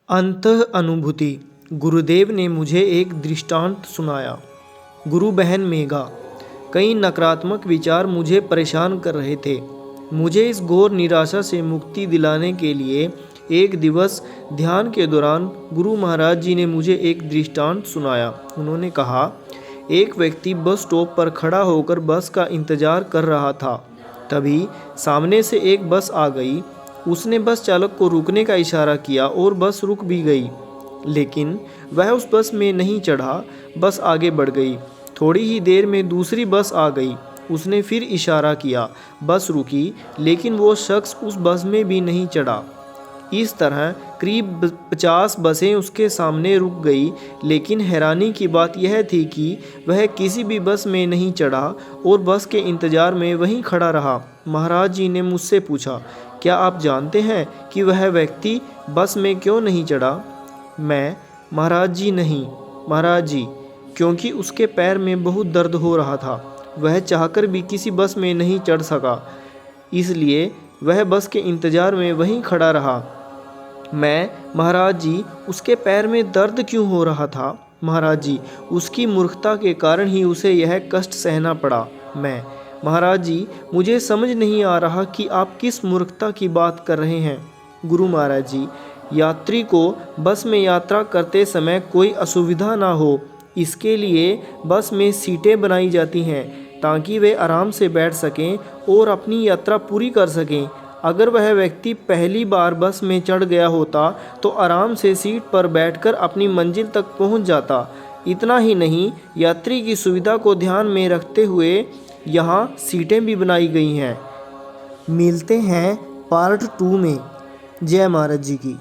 अंतः अनुभूति। गुरुदेव ने मुझे एक दृष्टांत सुनाया। गुरु बहन मेघा। कई नकारात्मक विचार मुझे परेशान कर रहे थे। मुझे इस घोर निराशा से मुक्ति दिलाने के लिए एक दिवस ध्यान के दौरान गुरु महाराज जी ने मुझे एक दृष्टांत सुनाया। उन्होंने कहा, एक व्यक्ति बस स्टॉप पर खड़ा होकर बस का इंतजार कर रहा था। तभी सामने से एक बस आ गई। उसने बस चालक को रुकने का इशारा किया और बस रुक भी गई, लेकिन वह उस बस में नहीं चढ़ा। बस आगे बढ़ गई। थोड़ी ही देर में दूसरी बस आ गई। उसने फिर इशारा किया, बस रुकी, लेकिन वो शख्स उस बस में भी नहीं चढ़ा। इस तरह करीब 50 बसें उसके सामने रुक गई, लेकिन हैरानी की बात यह थी कि वह किसी भी बस में नहीं चढ़ा और बस के इंतज़ार में वहीं खड़ा रहा। महाराज जी ने मुझसे पूछा, क्या आप जानते हैं कि वह व्यक्ति बस में क्यों नहीं चढ़ा? मैं, महाराज जी नहीं, महाराज जी, क्योंकि उसके पैर में बहुत दर्द हो रहा था। वह चाहकर भी किसी बस में नहीं चढ़ सका, इसलिए वह बस के इंतज़ार में वहीं खड़ा रहा। मैं, महाराज जी, उसके पैर में दर्द क्यों हो रहा था? महाराज जी, उसकी मूर्खता के कारण ही उसे यह कष्ट सहना पड़ा। मैं, महाराज जी, मुझे समझ नहीं आ रहा कि आप किस मूर्खता की बात कर रहे हैं। गुरु महाराज जी, यात्री को बस में यात्रा करते समय कोई असुविधा ना हो, इसके लिए बस में सीटें बनाई जाती हैं ताकि वे आराम से बैठ सकें और अपनी यात्रा पूरी कर सकें। अगर वह व्यक्ति पहली बार बस में चढ़ गया होता तो आराम से सीट पर बैठकर अपनी मंजिल तक पहुंच जाता। इतना ही नहीं, यात्री की सुविधा को ध्यान में रखते हुए यहाँ सीटें भी बनाई गई हैं। मिलते हैं पार्ट 2 में। जय महाराज जी की।